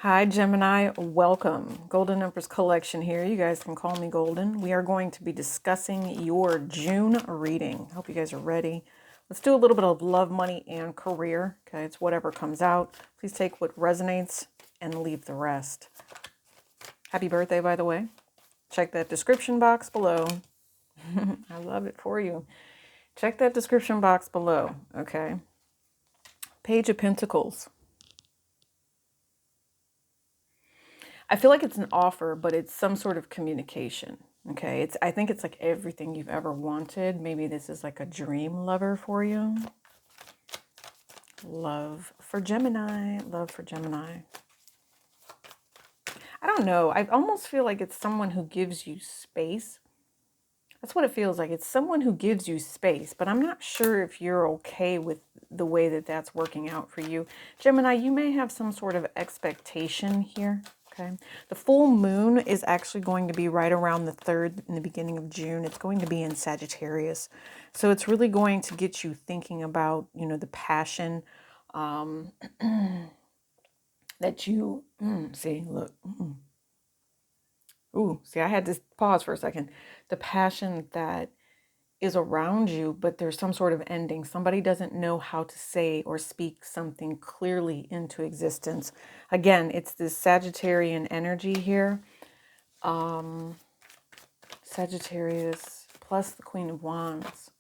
Hi Gemini, welcome. Golden Empress Collection here. You guys can call me Golden. We are going to be discussing your June reading. Hope you guys are ready. Let's do a little bit of love, money, and career. Okay, it's whatever comes out. Please take what resonates and leave the rest. Happy birthday, by the way. Check that description box below. I love it for you. Check that description box below, okay? Page of Pentacles. I feel like it's an offer, but it's some sort of communication. Okay, I think it's like everything you've ever wanted. Maybe this is like a dream lover for you. Love for Gemini. Love for Gemini. I don't know. I almost feel like it's someone who gives you space. That's what it feels like. It's someone who gives you space, but I'm not sure if you're okay with the way that that's working out for you. Gemini, you may have some sort of expectation here. Okay. The full moon is actually going to be right around the 3rd in the beginning of June. It's going to be in Sagittarius. So it's really going to get you thinking about, the passion that you see, look. Ooh, see, I had to pause for a second. The passion that is around you, but there's some sort of ending. Somebody doesn't know how to say or speak something clearly into existence. Again, it's this Sagittarian energy here. Sagittarius plus the Queen of Wands.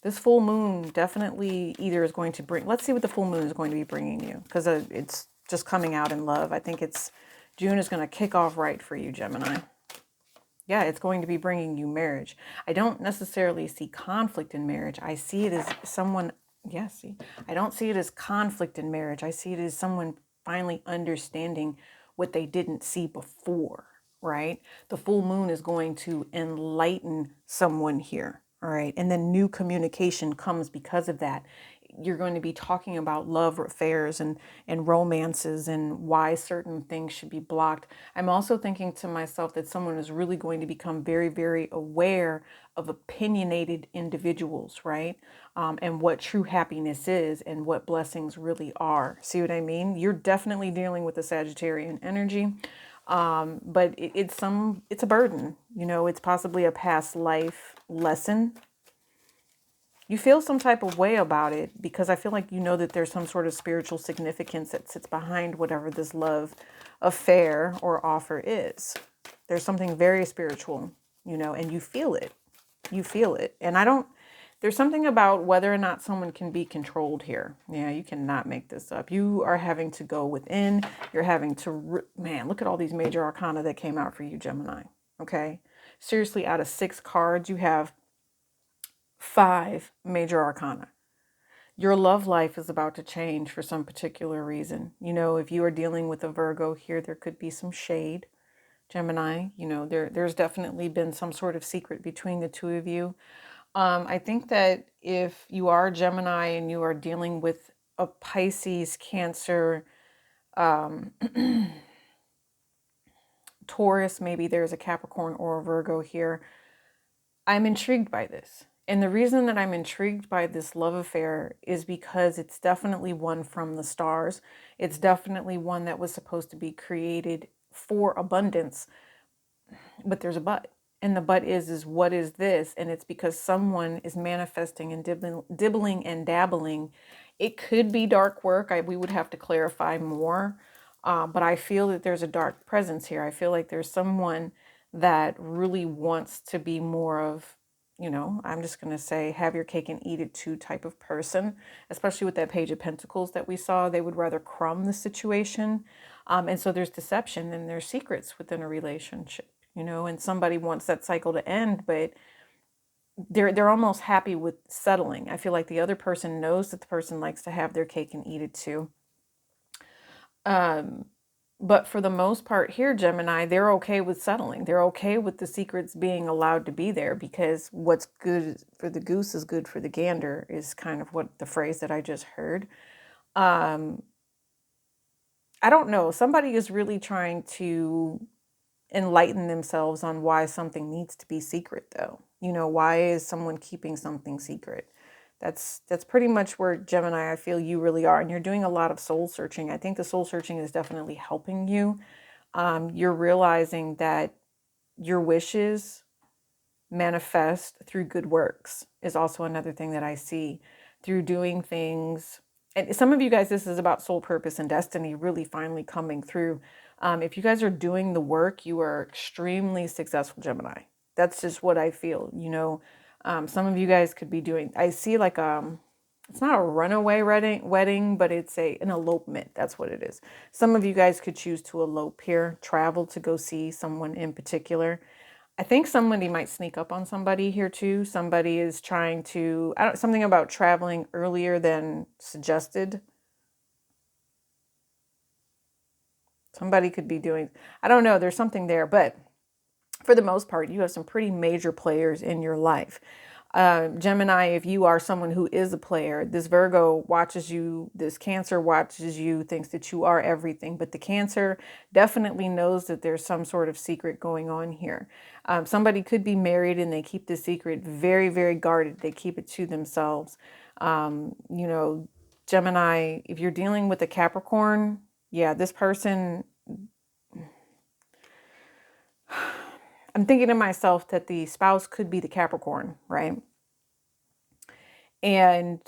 This full moon definitely either is going to bring, let's see what the full moon is going to be bringing you, because it's just coming out in love. I think June is going to kick off right for you, Gemini. Yeah, it's going to be bringing you marriage. I don't necessarily see conflict in marriage. I see it as someone, I don't see it as conflict in marriage. I see it as someone finally understanding what they didn't see before, right? The full moon is going to enlighten someone here, all right? And then new communication comes because of that. You're going to be talking about love affairs and romances and why certain things should be blocked. I'm also thinking to myself that someone is really going to become very, very aware of opinionated individuals, right? And what true happiness is and what blessings really are. See what I mean? You're definitely dealing with the Sagittarian energy. But it's a burden, it's possibly a past life lesson. You feel some type of way about it because I feel like that there's some sort of spiritual significance that sits behind whatever this love affair or offer is. There's something very spiritual, and you feel it. You feel it. And there's something about whether or not someone can be controlled here. Yeah, you cannot make this up. You are having to go within. You're having to, man, look at all these major arcana that came out for you, Gemini. Okay. Seriously, out of 6 cards, you have 5 major arcana. Your love life is about to change for some particular reason. If you are dealing with a Virgo here, there could be some shade. Gemini, there's definitely been some sort of secret between the two of you. I think that if you are Gemini and you are dealing with a Pisces, Cancer, Taurus, maybe there's a Capricorn or a Virgo here. I'm intrigued by this. And the reason that I'm intrigued by this love affair is because it's definitely one from the stars. It's definitely one that was supposed to be created for abundance. But there's a but. And the but is what is this? And it's because someone is manifesting and dibbling and dabbling. It could be dark work. We would have to clarify more. But I feel that there's a dark presence here. I feel like there's someone that really wants to be more of, I'm just going to say, have your cake and eat it too type of person, especially with that Page of Pentacles that we saw. They would rather crumb the situation. And so there's deception and there's secrets within a relationship, and somebody wants that cycle to end, but they're almost happy with settling. I feel like the other person knows that the person likes to have their cake and eat it too. But for the most part here, Gemini, they're okay with settling. They're okay with the secrets being allowed to be there because what's good for the goose is good for the gander is kind of what the phrase that I just heard. I don't know. Somebody is really trying to enlighten themselves on why something needs to be secret, though. Why is someone keeping something secret? That's pretty much where Gemini, I feel you really are. And you're doing a lot of soul searching. I think the soul searching is definitely helping you. You're realizing that your wishes manifest through good works is also another thing that I see, through doing things. And some of you guys, this is about soul purpose and destiny really finally coming through. If you guys are doing the work, you are extremely successful, Gemini. That's just what I feel. Some of you guys could be doing, I see like it's not a runaway wedding, but it's an elopement. That's what it is. Some of you guys could choose to elope here, travel to go see someone in particular. I think somebody might sneak up on somebody here too. Somebody is trying to, something about traveling earlier than suggested. Somebody could be doing, I don't know, there's something there, but for the most part, you have some pretty major players in your life. Gemini, if you are someone who is a player, this Virgo watches you, this Cancer watches you, thinks that you are everything. But the Cancer definitely knows that there's some sort of secret going on here. Somebody could be married and they keep the secret very, very guarded. They keep it to themselves. Gemini, if you're dealing with a Capricorn, yeah, this person, I'm thinking to myself that the spouse could be the Capricorn, right? And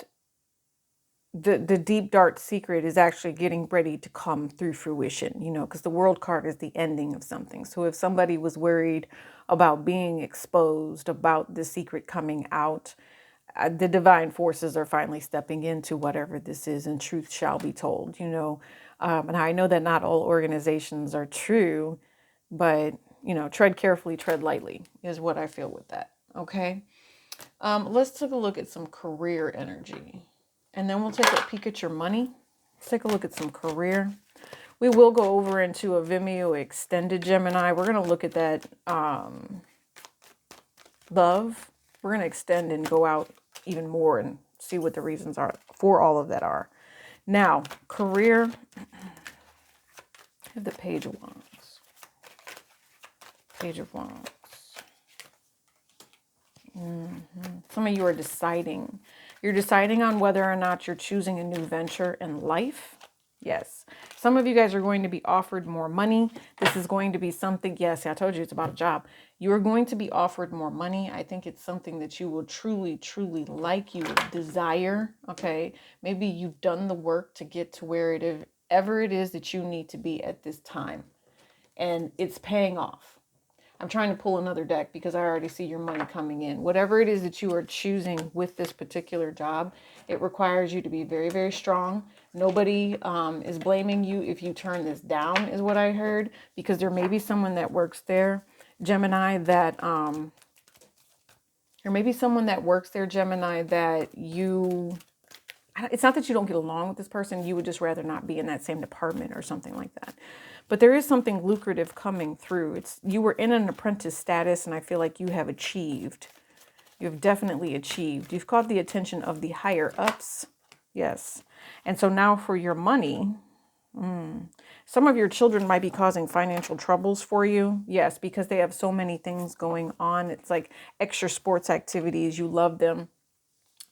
the deep dark secret is actually getting ready to come through fruition, because the World card is the ending of something. So if somebody was worried about being exposed, about the secret coming out, the divine forces are finally stepping into whatever this is, and truth shall be told, and I know that not all organizations are true, but tread carefully, tread lightly is what I feel with that. Okay. Let's take a look at some career energy, and then we'll take a peek at your money. Let's take a look at some career. We will go over into a Vimeo extended, Gemini. We're going to look at that love. We're going to extend and go out even more and see what the reasons are for all of that are. Now, career. I have the Page of Wands. Page of Wands. Some of you are deciding. You're deciding on whether or not you're choosing a new venture in life. Yes. Some of you guys are going to be offered more money. This is going to be something. Yes, I told you it's about a job. You are going to be offered more money. I think it's something that you will truly, truly like, you will desire. Okay. Maybe you've done the work to get to wherever it is that you need to be at this time. And it's paying off. I'm trying to pull another deck because I already see your money coming in. Whatever it is that you are choosing with this particular job, it requires you to be very, very strong. Nobody is blaming you if you turn this down, is what I heard, because there may be someone that works there, Gemini, that there may be someone that works there, Gemini, that you, it's not that you don't get along with this person, you would just rather not be in that same department or something like that. But there is something lucrative coming through. You were in an apprentice status, and I feel like you have achieved. You have definitely achieved. You've caught the attention of the higher ups. Yes. And so now for your money, some of your children might be causing financial troubles for you. Yes, because they have so many things going on. It's like extra sports activities. You love them.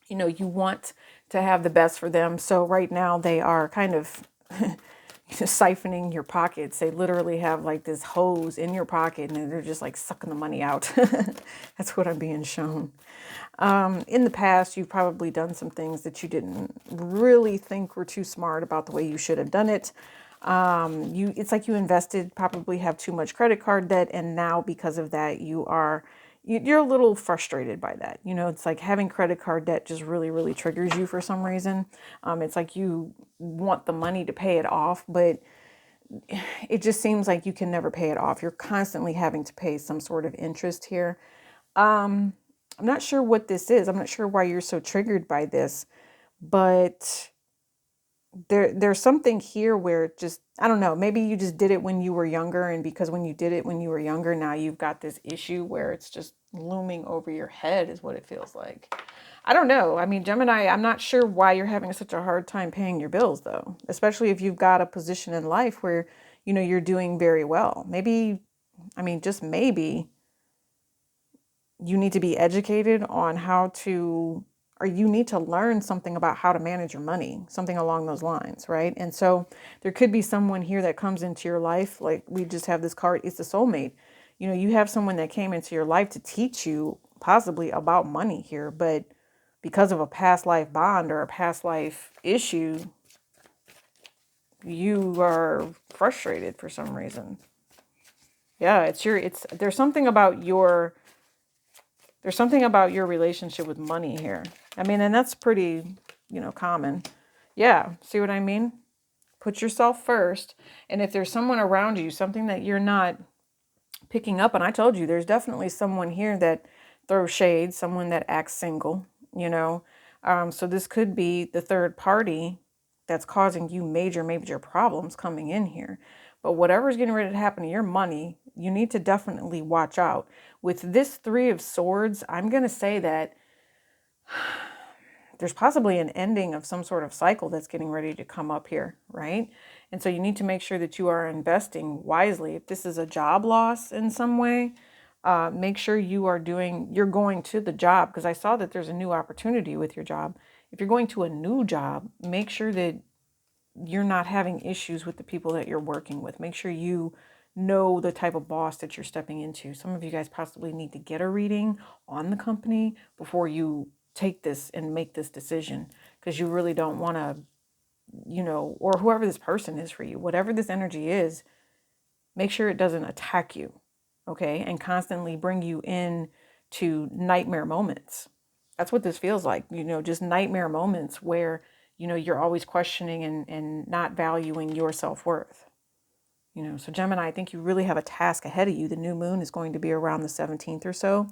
You want to have the best for them. So right now they are kind of siphoning your pockets. They literally have like this hose in your pocket and they're just like sucking the money out. That's what I'm being shown. In the past, you've probably done some things that you didn't really think were too smart about the way you should have done it. It's like you invested, probably have too much credit card debt. And now because of that, you're a little frustrated by that. It's like having credit card debt just really, really triggers you for some reason. It's like you want the money to pay it off, but it just seems like you can never pay it off. You're constantly having to pay some sort of interest here. I'm not sure what this is. I'm not sure why you're so triggered by this, but there's something here where just, I don't know, maybe you just did it when you were younger. And because when you did it when you were younger, now you've got this issue where it's just looming over your head is what it feels like. I don't know. I mean, Gemini, I'm not sure why you're having such a hard time paying your bills, though, especially if you've got a position in life where, you're doing very well. Maybe, just maybe you need to be educated on how to or you need to learn something about how to manage your money, something along those lines, right? And so there could be someone here that comes into your life, like we just have this card, it's a soulmate. You know, you have someone that came into your life to teach you possibly about money here, but because of a past life bond or a past life issue, you are frustrated for some reason. Yeah, there's something about your relationship with money here. I mean, and that's pretty, common. Yeah, see what I mean? Put yourself first. And if there's someone around you, something that you're not picking up, and I told you, there's definitely someone here that throws shade, someone that acts single, you know. So this could be the third party that's causing you major problems coming in here. But whatever's getting ready to happen to your money, you need to definitely watch out. With this Three of Swords, I'm going to say that there's possibly an ending of some sort of cycle that's getting ready to come up here, right? And so you need to make sure that you are investing wisely. If this is a job loss in some way, make sure you're going to the job, because I saw that there's a new opportunity with your job. If you're going to a new job, make sure that you're not having issues with the people that you're working with. Make sure you know the type of boss that you're stepping into. Some of you guys possibly need to get a reading on the company before you take this and make this decision, because you really don't want to, or whoever this person is for you, whatever this energy is, make sure it doesn't attack you, okay, and constantly bring you in to nightmare moments. That's what this feels like, just nightmare moments where, you're always questioning and not valuing your self-worth. So Gemini, I think you really have a task ahead of you. The new moon is going to be around the 17th or so.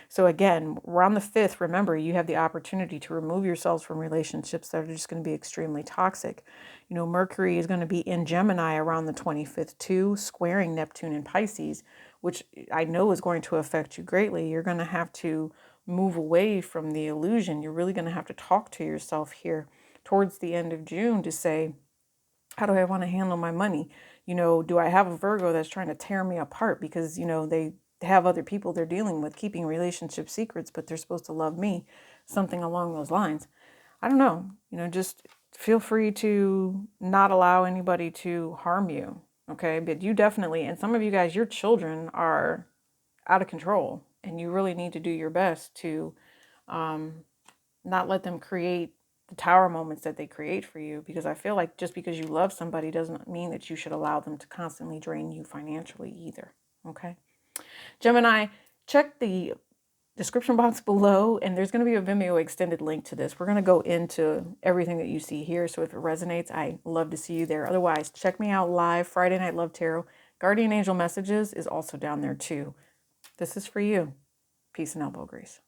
So again, around the 5th, remember, you have the opportunity to remove yourselves from relationships that are just going to be extremely toxic. Mercury is going to be in Gemini around the 25th too, squaring Neptune and Pisces, which I know is going to affect you greatly. You're going to have to move away from the illusion. You're really going to have to talk to yourself here towards the end of June to say, how do I want to handle my money? Do I have a Virgo that's trying to tear me apart because, they have other people they're dealing with, keeping relationship secrets, but they're supposed to love me, something along those lines. I don't know, just feel free to not allow anybody to harm you. Okay. But you definitely, and some of you guys, your children are out of control, and you really need to do your best to not let them create the tower moments that they create for you, because I feel like just because you love somebody doesn't mean that you should allow them to constantly drain you financially either. Okay. Gemini, check the description box below, and there's going to be a Vimeo extended link to this. We're going to go into everything that you see here. So if it resonates, I love to see you there. Otherwise, check me out live Friday Night Love Tarot. Guardian Angel Messages is also down there too. This is for you. Peace and elbow grease.